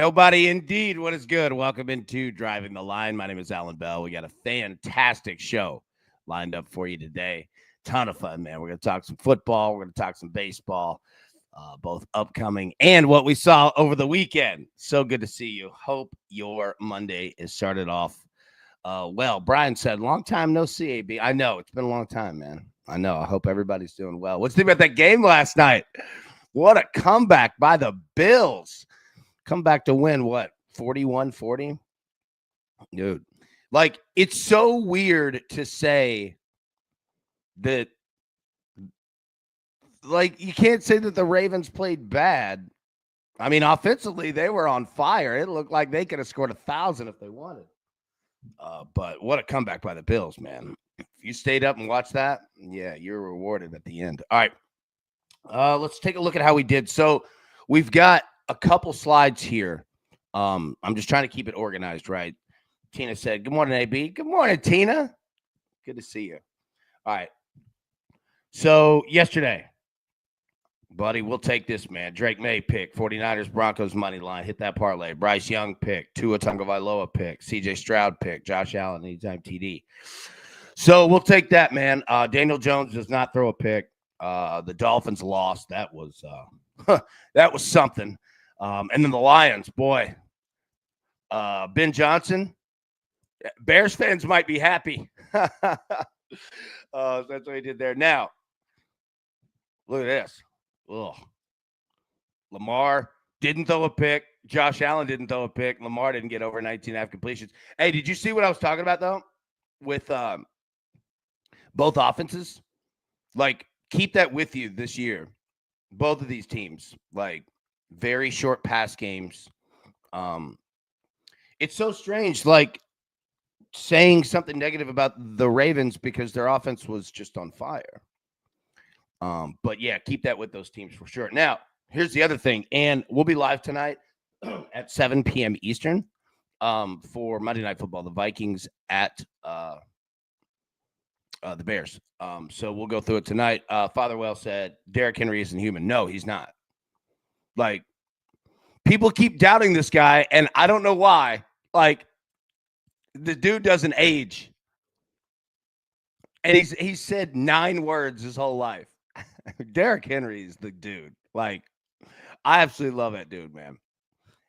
Nobody indeed. What is good? Welcome into Driving the Line. My name is Alan Bell. We got a fantastic show lined up for you today. Ton of fun, man. We're going to talk some football. We're going to talk some baseball, both upcoming and what we saw over the weekend. So good to see you. Hope your Monday is started off well. Brian said, long time no see, AB. I know. It's been a long time, man. I know. I hope everybody's doing well. What's the think about that game last night? What a comeback by the Bills. Come back to win, what, 41-40? Dude, like, it's so weird to say that, like, you can't say that the Ravens played bad. I mean, offensively, they were on fire. It looked like they could have scored 1,000 if they wanted. But what a comeback by the Bills, man. If you stayed up and watched that, yeah, you're rewarded at the end. All right, let's take a look at how we did. So we've got a couple slides here. I'm just trying to keep it organized, right? Tina said, good morning, AB. Good morning, Tina. Good to see you. All right. So yesterday, buddy, we'll take this, man. Drake May pick, 49ers, Broncos money line. Hit that parlay. Bryce Young pick, Tua Tagovailoa pick, CJ Stroud pick, Josh Allen anytime TD. So we'll take that, man. Daniel Jones does not throw a pick. The Dolphins lost. That was something. And then the Lions, boy, Ben Johnson, Bears fans might be happy. That's what he did there. Now, look at this. Ugh. Lamar didn't throw a pick. Josh Allen didn't throw a pick. Lamar didn't get over 19.5 completions. Hey, did you see what I was talking about, though, with both offenses? Like, keep that with you this year. Both of these teams, like, very short pass games. It's so strange, like, saying something negative about the Ravens because their offense was just on fire. But, yeah, keep that with those teams for sure. Now, here's the other thing, and we'll be live tonight at 7 p.m. Eastern for Monday Night Football, the Vikings at the Bears. So we'll go through it tonight. Father Well said, Derrick Henry isn't human. No, he's not. Like, people keep doubting this guy, and I don't know why. Like, the dude doesn't age. And he's said 9 words his whole life. Derrick Henry is the dude. Like, I absolutely love that dude, man.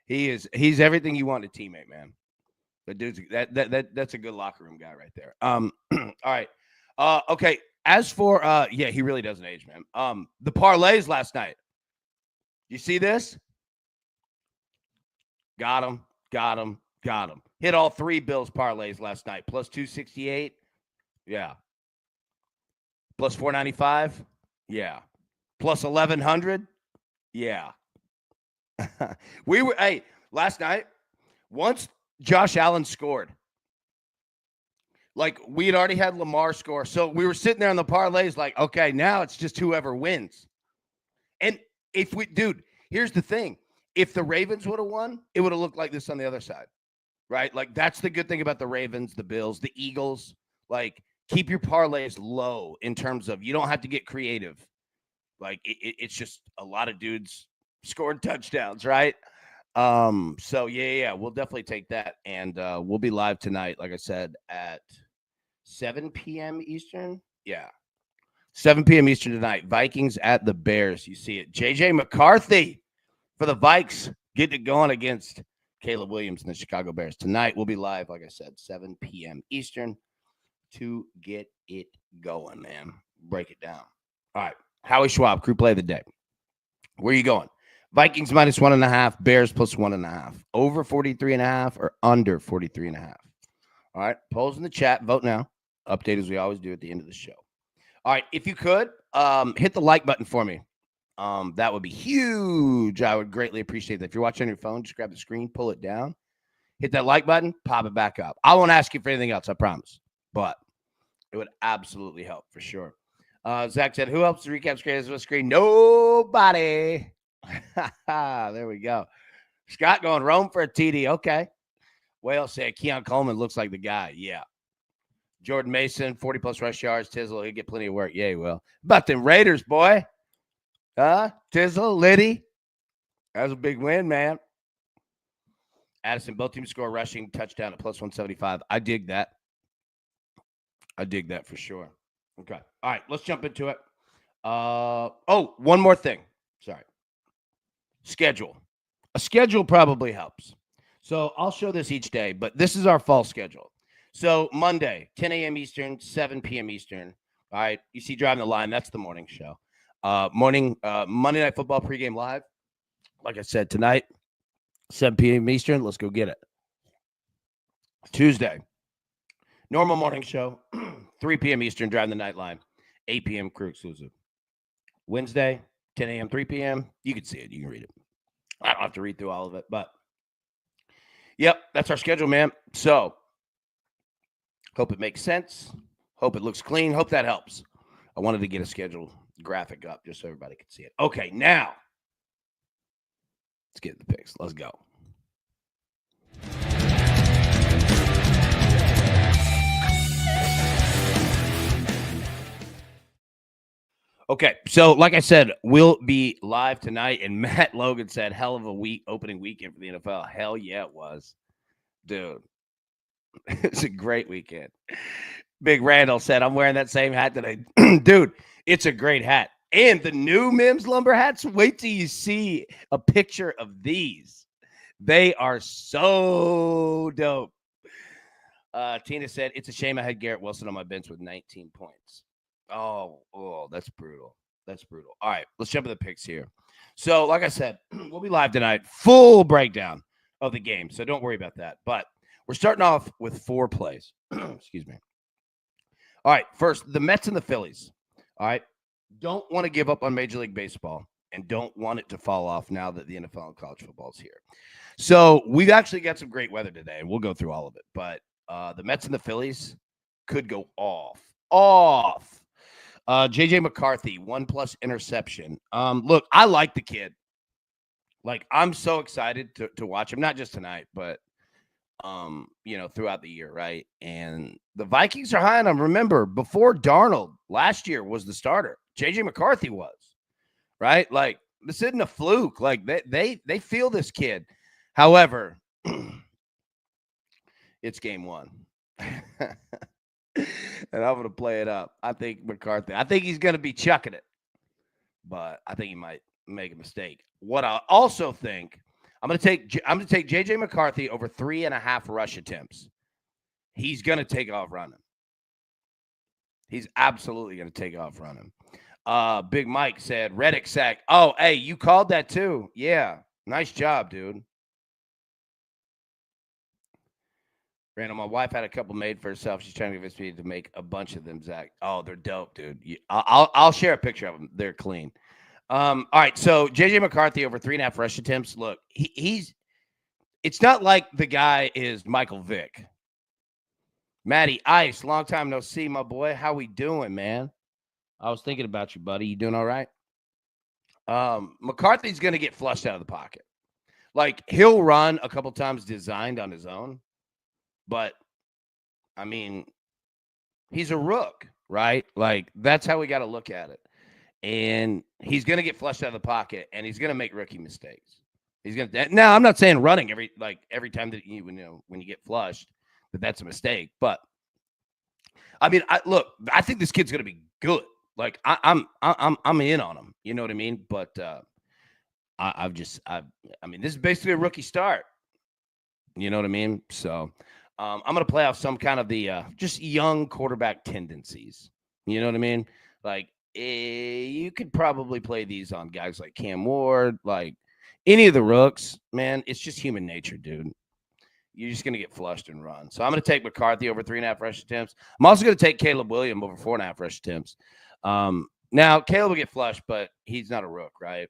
He's everything you want in a teammate, man. The dude's that's a good locker room guy right there. All right. Okay. As for yeah, he really doesn't age, man. The parlays last night. You see this? Got him. Hit all 3 Bills parlays last night. Plus 268. Yeah. Plus 495. Yeah. Plus 1,100. Yeah. Last night, once Josh Allen scored, like, we had already had Lamar score. So we were sitting there on the parlays like, okay, now it's just whoever wins. And here's the thing. If the Ravens would have won, it would have looked like this on the other side, right? Like, that's the good thing about the Ravens, the Bills, the Eagles. Like, keep your parlays low in terms of you don't have to get creative. Like, it's just a lot of dudes scoring touchdowns, right? So, yeah, we'll definitely take that. And we'll be live tonight, like I said, at 7 p.m. Eastern. Yeah. 7 p.m. Eastern tonight. Vikings at the Bears. You see it. J.J. McCarthy for the Vikes getting it going against Caleb Williams and the Chicago Bears. Tonight we'll be live, like I said, 7 p.m. Eastern to get it going, man. Break it down. All right. Howie Schwab, crew play of the day. Where are you going? Vikings minus 1.5, Bears plus 1.5. Over 43.5 or under 43.5. All right. Polls in the chat. Vote now. Update as we always do at the end of the show. All right. If you could, hit the like button for me. That would be huge. I would greatly appreciate that. If you're watching on your phone, just grab the screen, pull it down, hit that like button, pop it back up. I won't ask you for anything else, I promise. But it would absolutely help for sure. Zach said, who helps the recaps create this screen? Nobody. There we go. Scott going Rome for a TD. Okay. Whale said Keon Coleman looks like the guy. Yeah. Jordan Mason, 40-plus rush yards. Tizzle, he'll get plenty of work. Yeah, he will. About them Raiders, boy. Tizzle, Liddy. That was a big win, man. Addison, both teams score rushing touchdown at plus 175. I dig that. I dig that for sure. Okay. All right, let's jump into it. One more thing. Sorry. Schedule. A schedule probably helps. So I'll show this each day, but this is our fall schedule. So Monday, 10 a.m. Eastern, 7 p.m. Eastern. All right. You see Driving the Line. That's the morning show. Monday Night Football pregame live. Like I said, tonight, 7 p.m. Eastern. Let's go get it. Tuesday, normal morning show, 3 p.m. Eastern, Driving the Night Line, 8 p.m. crew exclusive. Wednesday, 10 a.m., 3 p.m. You can see it. You can read it. I don't have to read through all of it, but yep, that's our schedule, man. So hope it makes sense. Hope it looks clean. Hope that helps. I wanted to get a schedule graphic up just so everybody could see it. Okay, now let's get the picks. Let's go. Okay, so like I said, we'll be live tonight, and Matt Logan said, hell of a opening weekend for the NFL. Hell yeah, it was. Dude, it's a great weekend. Big Randall said, I'm wearing that same hat today. Dude, it's a great hat. And the new Mims Lumber hats, wait till you see a picture of these. They are so dope. Tina said, it's a shame I had Garrett Wilson on my bench with 19 points. Oh, that's brutal. That's brutal. All right, let's jump into the picks here. So, like I said, we'll be live tonight. Full breakdown of the game. So don't worry about that. But we're starting off with 4 plays. Excuse me. All right, first, the Mets and the Phillies. All right. Don't want to give up on Major League Baseball and don't want it to fall off now that the NFL and college football is here. So we've actually got some great weather today, and we'll go through all of it. But the Mets and the Phillies could go off. JJ McCarthy, 1+ interception. Look, I like the kid. Like, I'm so excited to watch him, not just tonight, but throughout the year, right? And the Vikings are high on him. Remember, before Darnold last year was the starter, JJ McCarthy was, right? Like, this isn't a fluke. Like, they feel this kid. However, it's game 1. And I'm going to play it up. I think he's going to be chucking it, but I think he might make a mistake. What I also think, I'm going to take JJ McCarthy over 3.5 rush attempts. He's going to take off running. He's absolutely going to take off running. Big Mike said, Reddick sack. Oh, hey, you called that too. Yeah. Nice job, dude. Randall, my wife had a couple made for herself. She's trying to convince me to make a bunch of them, Zach. Oh, they're dope, dude. I'll share a picture of them. They're clean. All right, so JJ McCarthy over 3.5 rush attempts. Look, it's not like the guy is Michael Vick. Matty Ice, long time no see, my boy. How we doing, man? I was thinking about you, buddy. You doing all right? McCarthy's going to get flushed out of the pocket. Like, he'll run a couple times designed on his own. But, I mean, he's a rook, right? Like, that's how we got to look at it. And he's going to get flushed out of the pocket, and he's going to make rookie mistakes. He's going to. Now, I'm not saying running every time that when you get flushed, that's a mistake. But I mean, I think this kid's going to be good. Like, I'm in on him. You know what I mean? But I mean, this is basically a rookie start. You know what I mean? So I'm going to play off some kind of the just young quarterback tendencies. You know what I mean? Like, you could probably play these on guys like Cam Ward, like any of the rooks, man. It's just human nature, dude. You're just going to get flushed and run. So I'm going to take McCarthy over 3.5 rush attempts. I'm also going to take Caleb Williams over 4.5 rush attempts. Now, Caleb will get flushed, but he's not a rook, right?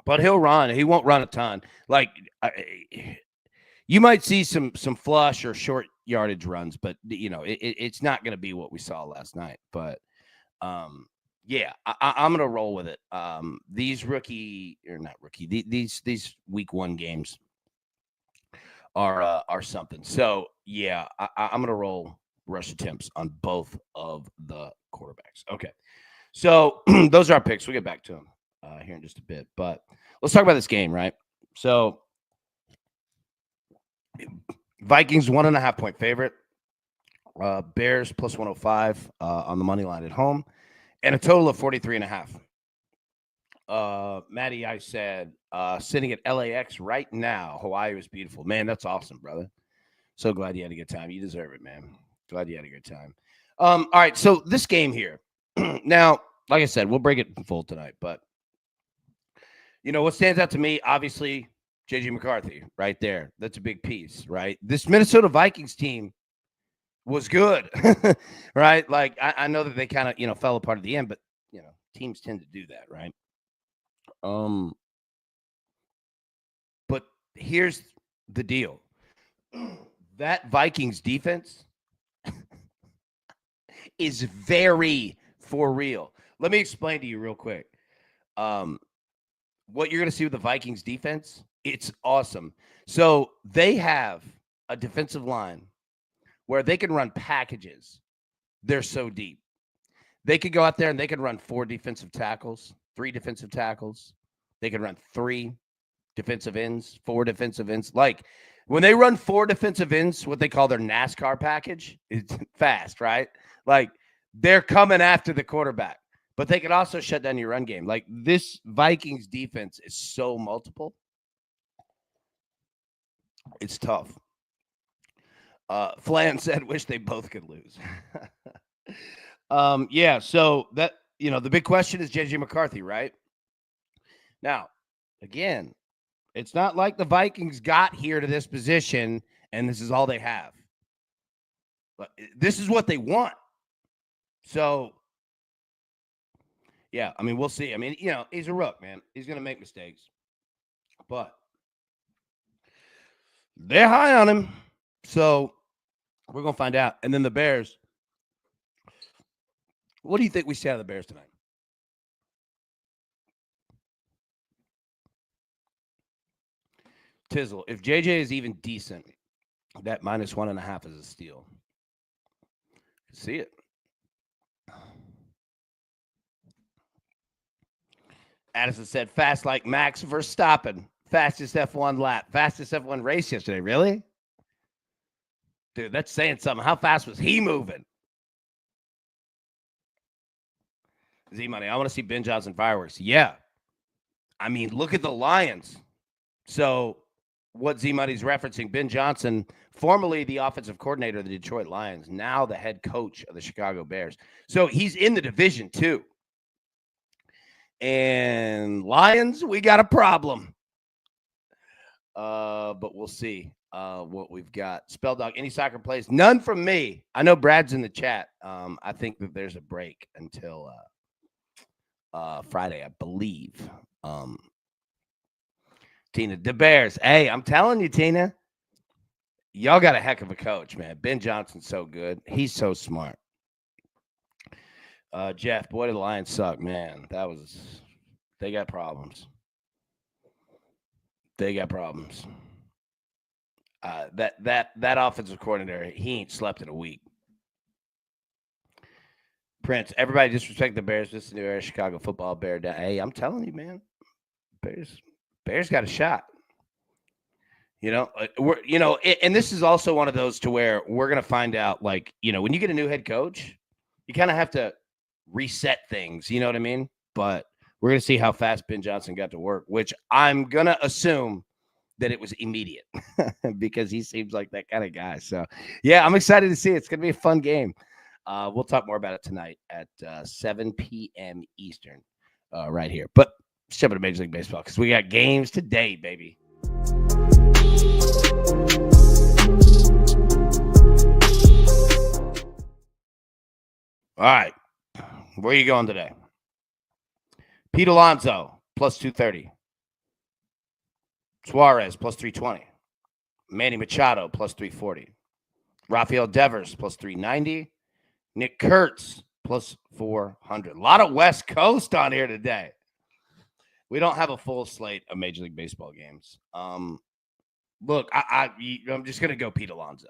But he'll run. He won't run a ton. Like, you might see some flush or short yardage runs, but, it's not going to be what we saw last night. But, yeah, I'm going to roll with it. These these week 1 games are something. So, yeah, I'm going to roll rush attempts on both of the quarterbacks. Okay. So those are our picks. We'll get back to them here in just a bit. But let's talk about this game, right? So Vikings 1.5-point favorite. Bears plus 105 on the money line at home, and a total of 43.5. Maddie, I said sitting at LAX right now. Hawaii was beautiful. Man, that's awesome, brother. So glad you had a good time. You deserve it, man. Glad you had a good time. All right, so this game here. Now, like I said, we'll break it in full tonight, but what stands out to me, obviously, JJ McCarthy right there. That's a big piece, right? This Minnesota Vikings team was good, right? Like I know that they kind of, fell apart at the end, but teams tend to do that, right? But here's the deal. That Vikings defense is very for real. Let me explain to you real quick. What you're going to see with the Vikings defense, it's awesome. So they have a defensive line where they can run packages. They're so deep. They could go out there and they could run 4 defensive tackles, 3 defensive tackles. They could run 3 defensive ends, 4 defensive ends. Like when they run 4 defensive ends, what they call their NASCAR package, it's fast, right? Like they're coming after the quarterback, but they could also shut down your run game. Like this Vikings defense is so multiple. It's tough. Flan said, wish they both could lose. Yeah, so that, the big question is JJ McCarthy, right? Now, again, it's not like the Vikings got here to this position and this is all they have. But this is what they want. So, yeah, I mean, we'll see. I mean, he's a rook, man. He's going to make mistakes. But they're high on him. So, we're going to find out. And then the Bears. What do you think we see out of the Bears tonight? Tizzle, if JJ is even decent, that minus 1.5 is a steal. See it. Addison said, fast like Max Verstappen. Fastest F1 lap. Fastest F1 race yesterday. Really? Dude, that's saying something. How fast was he moving? Z-Money, I want to see Ben Johnson fireworks. Yeah. I mean, look at the Lions. So what Z-Money's referencing, Ben Johnson, formerly the offensive coordinator of the Detroit Lions, now the head coach of the Chicago Bears. So he's in the division too. And Lions, we got a problem. But we'll see what we've got. Spell Dog, any soccer plays? None from me. I know Brad's in the chat. I think that there's a break until Friday, I believe. Tina, the Bears. Hey, I'm telling you, Tina, y'all got a heck of a coach, man. Ben Johnson's so good. He's so smart. Jeff, boy, the Lions suck, man. They got problems. They got problems. That offensive coordinator, he ain't slept in a week. Prince, everybody disrespect the Bears. This is the new era Chicago football Bear down. Hey, I'm telling you, man. Bears got a shot. And this is also one of those to where we're gonna find out, like, when you get a new head coach, you kind of have to reset things. You know what I mean? But we're gonna see how fast Ben Johnson got to work, which I'm gonna assume that it was immediate because he seems like that kind of guy. So, yeah, I'm excited to see it. It's gonna be a fun game. We'll talk more about it tonight at 7 p.m. Eastern, right here. But let's jump into Major League Baseball because we got games today, baby. All right. Where are you going today? Pete Alonso, plus 230. Suarez, plus 320. Manny Machado, plus 340. Rafael Devers, plus 390. Nick Kurtz, plus 400. A lot of West Coast on here today. We don't have a full slate of Major League Baseball games. Look, I'm just going to go Pete Alonso.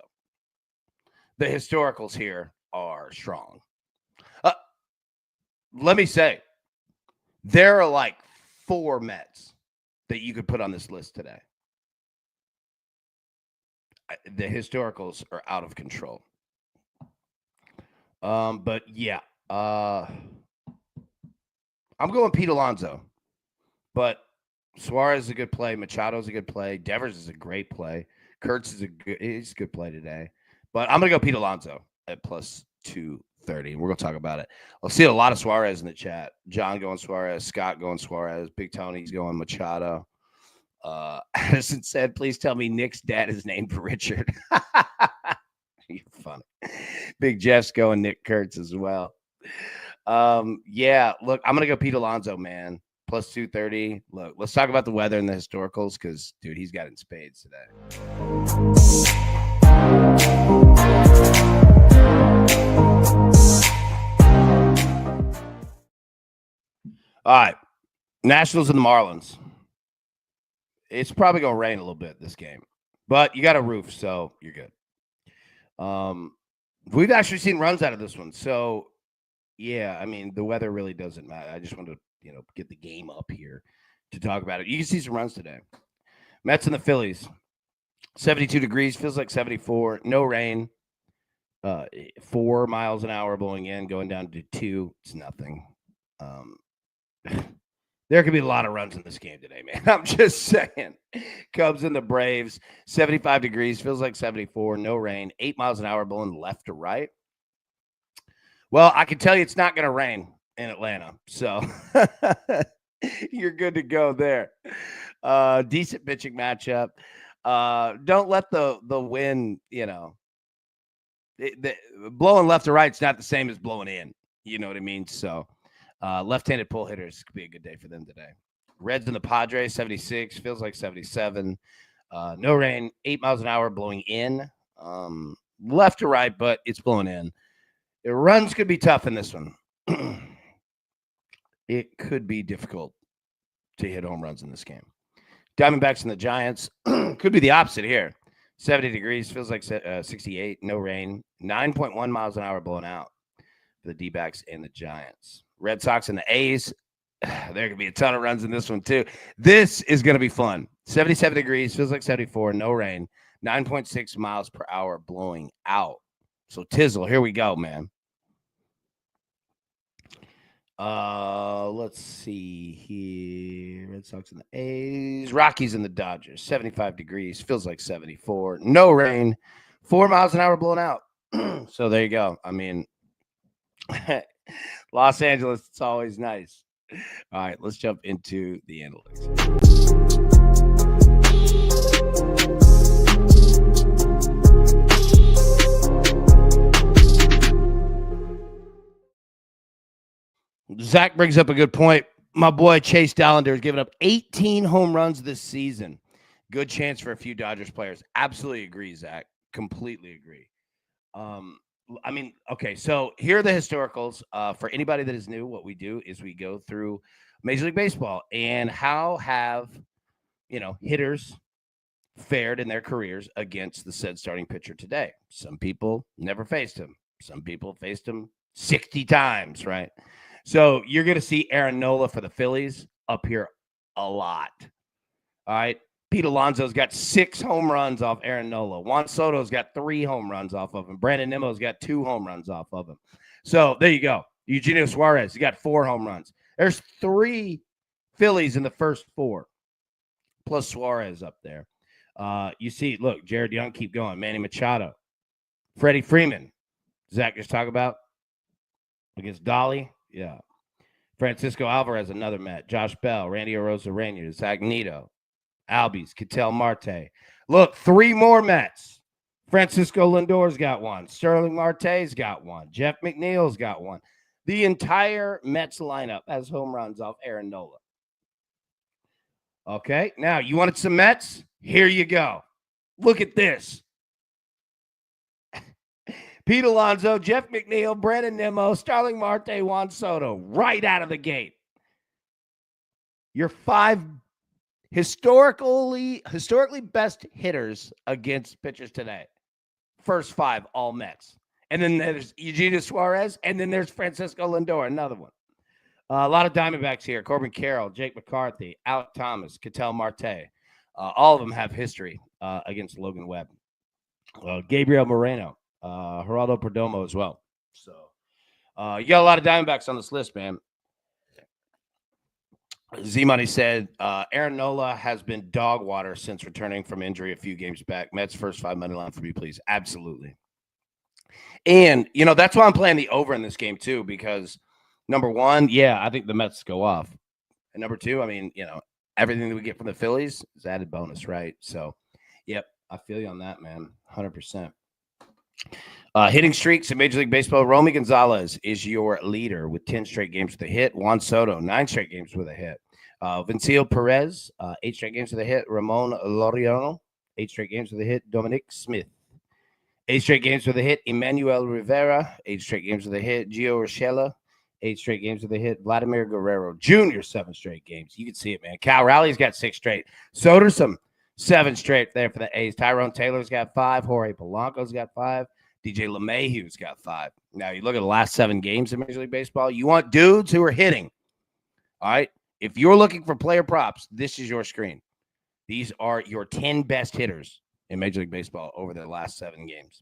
The historicals here are strong. Let me say, there are like 4 Mets that you could put on this list today. The historicals are out of control. But yeah, I'm going Pete Alonso, but Suarez is a good play. Machado is a good play. Devers is a great play. Kurtz is he's a good play today. But I'm gonna go Pete Alonso at plus 230. We're gonna talk about it. I'll see a lot of Suarez in the chat. John going Suarez, Scott going Suarez, Big Tony's going Machado. Addison said, please tell me Nick's dad is named Richard. You're funny. Big Jeff's going Nick Kurtz as well. Yeah, look, I'm gonna go Pete Alonso, man. Plus 230. Look, let's talk about the weather and the historicals because, dude, he's got it in spades today. All right, Nationals and the Marlins. It's probably gonna rain a little bit this game, but you got a roof, so you're good. We've actually seen runs out of this one, so yeah, I mean the weather really doesn't matter. I just want to get the game up here to talk about it. You can see some runs today. Mets and the Phillies. 72 degrees, feels like 74. No rain. 4 miles an hour blowing in, going down to 2. It's nothing. There could be a lot of runs in this game today, man. I'm just saying. Cubs and the Braves. 75 degrees, feels like 74. No rain. 8 miles an hour blowing left to right. Well, I can tell you it's not going to rain in Atlanta. So you're good to go there. Decent pitching matchup. Don't let the wind, blowing left to right is not the same as blowing in. You know what I mean? So left-handed pull hitters could be a good day for them today. Reds and the Padres, 76, feels like 77. No rain, 8 miles an hour blowing in. Left to right, but it's blowing in. The runs could be tough in this one. It could be difficult to hit home runs in this game. Diamondbacks and the Giants could be the opposite here. 70 degrees, feels like 68, no rain, 9.1 miles an hour blowing out for the D-backs and the Giants. Red Sox and the A's, there could be a ton of runs in this one too. This is going to be fun. 77 degrees, feels like 74, no rain, 9.6 miles per hour blowing out. So Tizzle, here we go, man. Let's see here. Red Sox and the A's. Rockies and the Dodgers. 75 degrees. Feels like 74. No rain. 4 miles an hour blown out. So there you go. I mean, Los Angeles, it's always nice. All right, let's jump into the analytics. Zach brings up a good point. My boy Chase Dollander has given up 18 home runs this season. Good chance for a few Dodgers players. Absolutely agree, Zach. Completely agree. I mean, okay, so here are the historicals. For anybody that is new, what we do is we go through Major League Baseball and how have, hitters fared in their careers against the said starting pitcher today. Some people never faced him. Some people faced him 60 times, right? So you're going to see Aaron Nola for the Phillies up here a lot. All right. Pete Alonso's got 6 home runs off Aaron Nola. Juan Soto's got 3 home runs off of him. Brandon Nimmo's got 2 home runs off of him. So there you go. Eugenio Suarez, he got 4 home runs. There's 3 Phillies in the first 4, plus Suarez up there. You see, look, Jared Young, keep going. Manny Machado. Freddie Freeman. Zach just talk about against Dolly. Yeah. Francisco Alvarez, another Met. Josh Bell, Randy Arozarena, Zach Neto, Albies, Ketel Marte. Look, 3 more Mets. Francisco Lindor's got 1. Sterling Marte's got 1. Jeff McNeil's got 1. The entire Mets lineup has home runs off Aaron Nola. Okay, now you wanted some Mets? Here you go. Look at this. Pete Alonso, Jeff McNeil, Brandon Nimmo, Starling Marte, Juan Soto, right out of the gate. Your 5 historically best hitters against pitchers today. First 5, all Mets. And then there's Eugenio Suarez, and then there's Francisco Lindor, another one. A lot of Diamondbacks here. Corbin Carroll, Jake McCarthy, Alec Thomas, Ketel Marte. All of them have history against Logan Webb. Gabriel Moreno, Geraldo Perdomo as well. So you got a lot of Diamondbacks on this list, man. Z-Money said, Aaron Nola has been dog water since returning from injury a few games back. Mets first 5 money line for me, please. Absolutely. And, that's why I'm playing the over in this game, too, because number one, I think the Mets go off. And number two, I mean, everything that we get from the Phillies is added bonus, right? So, yep, I feel you on that, man. 100%. Hitting streaks in Major League Baseball. Romy Gonzalez is your leader with 10 straight games with a hit. Juan Soto, 9 straight games with a hit. Vincil Perez, 8 straight games with a hit. Ramon Laureano, 8 straight games with a hit. Dominic Smith, 8 straight games with a hit. Emmanuel Rivera, 8 straight games with a hit. Gio Urshela, 8 straight games with a hit. Vladimir Guerrero Jr., 7 straight games. You can see it, man. Cal Rowley's got 6 straight. Soderson, 7 straight there for the A's. Tyrone Taylor's got 5. Jorge Polanco's got 5. DJ LeMahieu's got 5. Now, you look at the last 7 games in Major League Baseball, you want dudes who are hitting. All right? If you're looking for player props, this is your screen. These are your 10 best hitters in Major League Baseball over the last 7 games.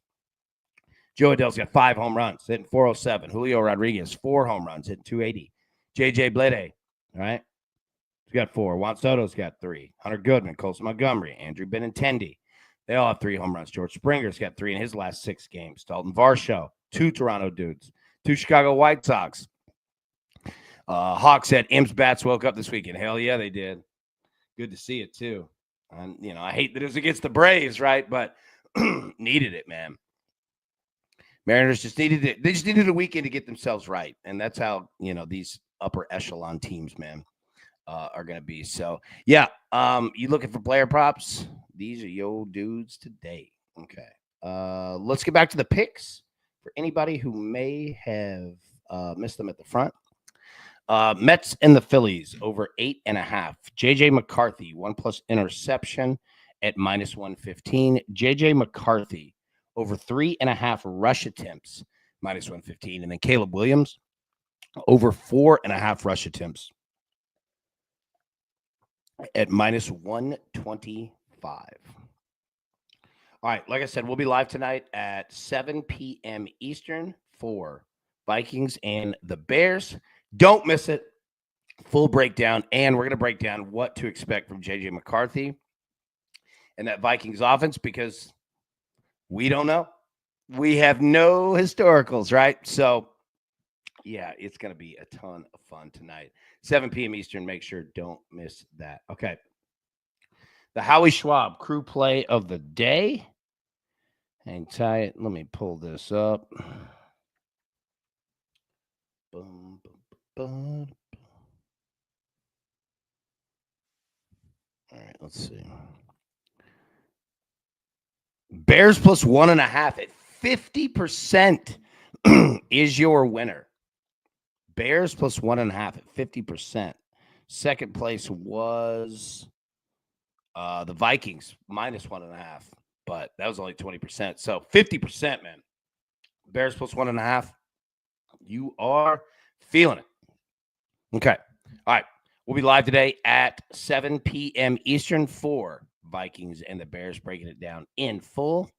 Joe Adell's got 5 home runs, hitting 407. Julio Rodriguez, 4 home runs, hitting 280. J.J. Bleday, all right? He's got 4. Juan Soto's got 3. Hunter Goodman, Colson Montgomery, Andrew Benintendi. They all have 3 home runs. George Springer's got 3 in his last 6 games. Dalton Varsho, 2 Toronto dudes, 2 Chicago White Sox. Hawk said M's bats woke up this weekend. Hell yeah, they did. Good to see it, too. And, I hate that it was against the Braves, right? But needed it, man. Mariners just needed it. They just needed a weekend to get themselves right. And that's how, these upper echelon teams, man, are going to be. So, you looking for player props? These are your dudes today. Okay. Let's get back to the picks for anybody who may have missed them at the front. Mets and the Phillies over 8.5. JJ McCarthy, 1+ interception at -115. JJ McCarthy over 3.5 rush attempts, -115. And then Caleb Williams over 4.5 rush attempts at -125. All right, like I said, we'll be live tonight at 7 p.m. Eastern for Vikings and the Bears. Don't miss it. Full breakdown, and we're going to break down what to expect from J.J. McCarthy and that Vikings offense because we don't know. We have no historicals, right? So, it's going to be a ton of fun tonight. 7 p.m. Eastern. Make sure don't miss that. Okay. The Howie Schwab crew play of the day. Hang tight. Let me pull this up. Boom, boom, boom. All right, let's see. Bears plus 1.5 at 50% is your winner. Bears plus 1.5 at 50%. Second place was the Vikings -1.5, but that was only 20%. So 50%, man. Bears plus 1.5. You are feeling it. Okay. All right. We'll be live today at 7 p.m. Eastern for Vikings and the Bears, breaking it down in full.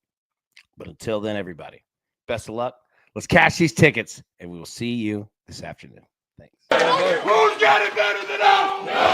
But until then, everybody, best of luck. Let's cash these tickets, and we will see you this afternoon. Thanks. Who's got it better than us?